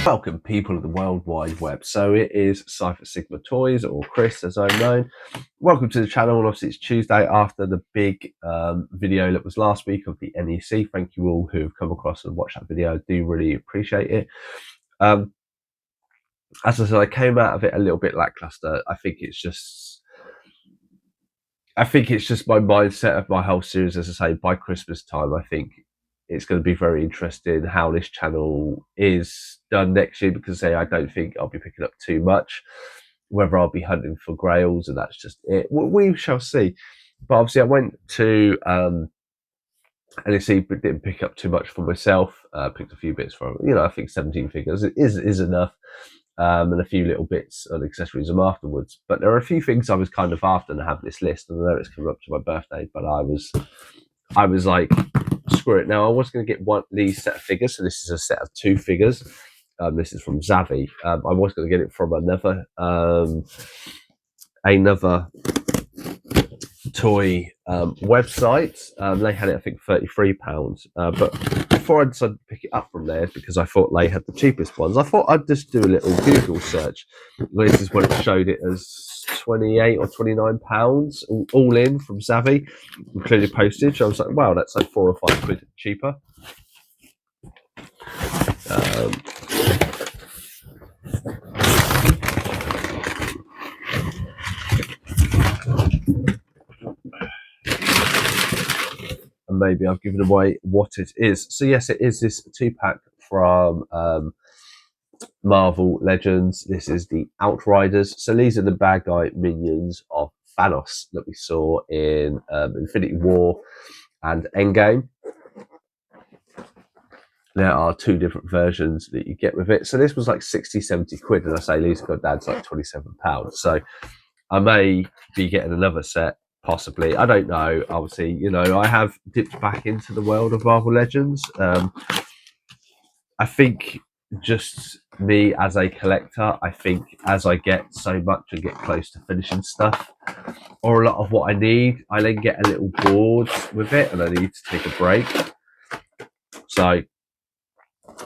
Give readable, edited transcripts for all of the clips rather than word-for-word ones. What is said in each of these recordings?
Welcome, people of the World Wide Web. So it is Cypher Sigma Toys, or Chris as I'm known. Welcome to the channel, and obviously it's Tuesday after the big video that was last week of the NEC. Thank you all who have come across and watched that video. I do really appreciate it. As I said, I came out of it a little bit lackluster. I think it's just my mindset of my whole series. As I say, by Christmas time, I think it's going to be very interesting how this channel is done next year, because I don't think I'll be picking up too much. Whether I'll be hunting for grails, and that's just it. We shall see. But obviously, I went to NEC, but didn't pick up too much for myself. Picked a few bits from, I think 17 figures is enough. And a few little bits and accessories afterwards. But there are a few things I was kind of after to have this list, and I know it's coming up to my birthday, but I was like, screw it. Now I was going to get these set of figures, so this is a set of 2 figures. This is from Zavvi. I was going to get it from another toy website. They had it, I think, £33. But before I decided to pick it up from there, because I thought they had the cheapest ones, I thought I'd just do a little Google search. This is when it showed it as £28 or £29 all in from Zavvi, including postage. I was like, wow, that's like £4 or £5 cheaper. And maybe I've given away what it is. So yes, it is this 2-pack from Marvel Legends. This is the Outriders. So these are the bad guy minions of Thanos that we saw in Infinity War and Endgame. There are 2 different versions that you get with it. So this was like 60-70 quid, and I say these got dad's like £27. So I may be getting another set, possibly. I don't know. Obviously, I have dipped back into the world of Marvel Legends. I think just me as a collector, I think as I get so much and get close to finishing stuff, or a lot of what I need, I then get a little bored with it and I need to take a break. So,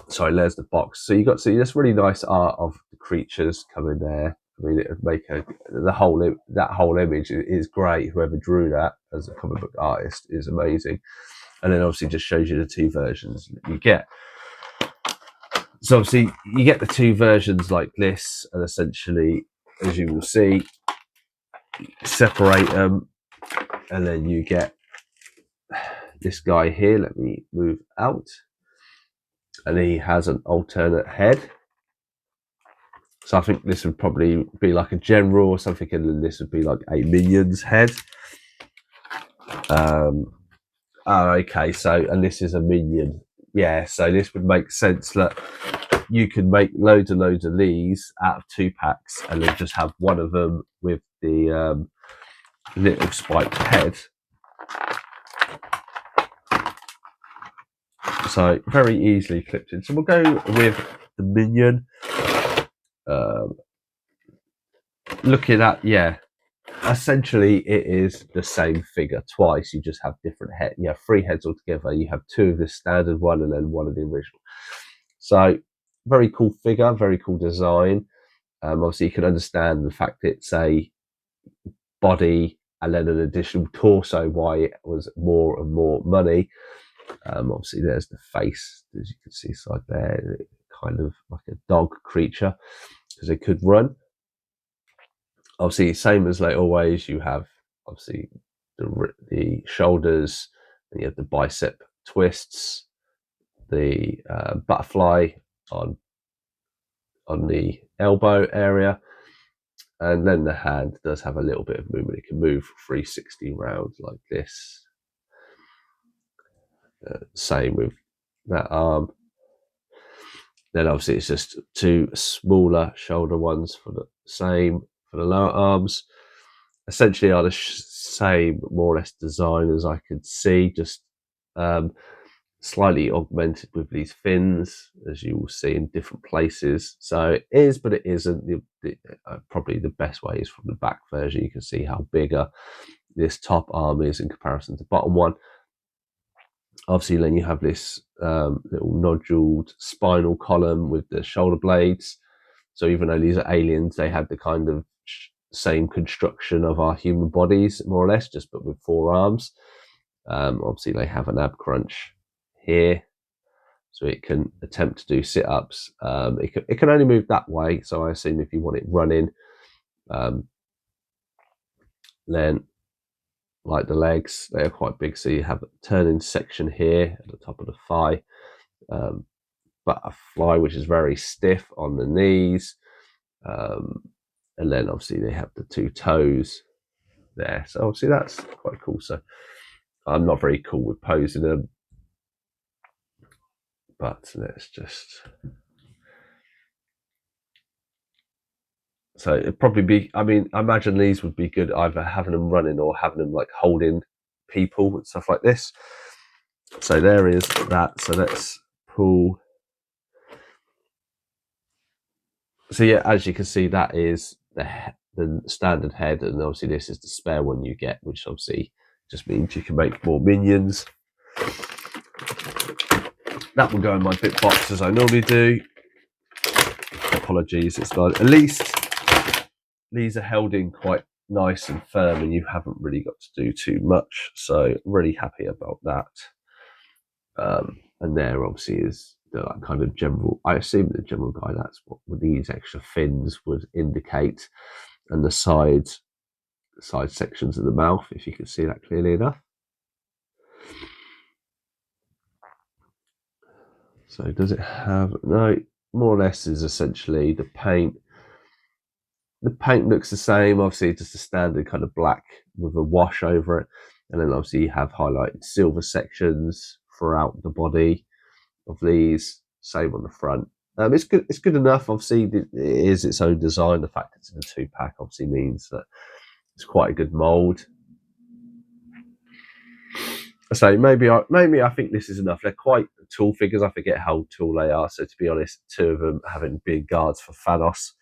sorry, there's the box. So you got to see this really nice art of the creatures coming there. I mean, it would make that whole image is great. Whoever drew that as a comic book artist is amazing. And then obviously just shows you the 2 versions that you get. So obviously you get the 2 versions like this, and essentially, as you will see, separate them, and then you get this guy here. Let me move out, and he has an alternate head. So I think this would probably be like a general or something, and then this would be like a minion's head. Okay, so, and this is a minion. Yeah, so this would make sense that you can make loads and loads of these out of 2 packs, and then just have one of them with the little spiked head. So very easily clipped in. So we'll go with the minion. Looking at, essentially it is the same figure twice. You just have different heads. You have 3 heads altogether. You have 2 of the standard one and then 1 of the original. So very cool figure, very cool design. Obviously you can understand the fact it's a body and then an additional torso, why it was more and more money. Obviously there's the face, as you can see side there, kind of like a dog creature, because it could run. Obviously, same as like always, you have obviously the shoulders, and you have the bicep twists, the butterfly on the elbow area, and then the hand does have a little bit of movement. It can move 360 rounds like this. Same with that arm. Then obviously it's just 2 smaller shoulder ones for the same for the lower arms. Essentially are the same more or less design as I could see, just slightly augmented with these fins, as you will see in different places. So it is, but it isn't. Probably the best way is from the back version. You can see how bigger this top arm is in comparison to the bottom one. Obviously, then you have this little noduled spinal column with the shoulder blades. So even though these are aliens, they have the kind of same construction of our human bodies, more or less, just but with 4 arms. Obviously, they have an ab crunch here, so it can attempt to do sit-ups. It can only move that way, so I assume if you want it running, then like the legs, they are quite big, so you have a turning section here at the top of the thigh, butterfly, which is very stiff on the knees, and then obviously they have the 2 toes there, so obviously that's quite cool. So I'm not very cool with posing them, but let's just, so it'd probably be, I mean, I imagine these would be good either having them running or having them like holding people and stuff like this. So there is that. So let's pull. So yeah, as you can see, that is the standard head, and obviously this is the spare one you get, which obviously just means you can make more minions. That will go in my bit box as I normally do. Apologies, it's not, at least these are held in quite nice and firm, and you haven't really got to do too much, so really happy about that. And there obviously is the kind of general, I assume the general guide, that's what these extra fins would indicate, and the side sections of the mouth, if you can see that clearly enough. So does it have, no, more or less is essentially the paint. The paint looks the same, obviously just a standard kind of black with a wash over it, and then obviously you have highlighted silver sections throughout the body of these, same on the front. It's good enough. Obviously it is its own design. The fact it's in a 2-pack obviously means that it's quite a good mold. So maybe I think this is enough. They're quite tall figures. I forget how tall they are. So to be honest, 2 of them having big guards for Thanos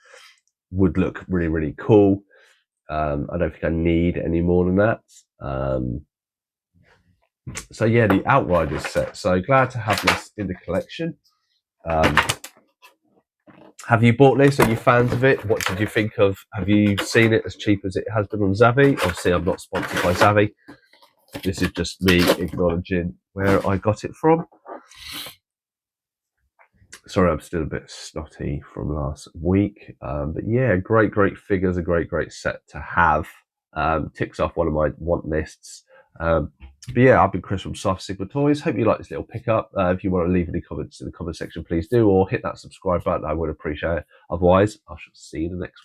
would look really, really cool. I don't think I need any more than that. So yeah, the Outriders set. So glad to have this in the collection. Have you bought this? Are you fans of it? What did you think of? Have you seen it as cheap as it has been on Zavvi? Obviously, I'm not sponsored by Zavvi. This is just me acknowledging where I got it from. Sorry, I'm still a bit snotty from last week. But yeah, great figures, a great set to have. Ticks off one of my want lists. But yeah, I've been Chris from Cypher Sigma Toys. Hope you like this little pickup. If you want to leave any comments in the comment section, please do, or hit that subscribe button. I would appreciate it. Otherwise, I shall see you in the next one.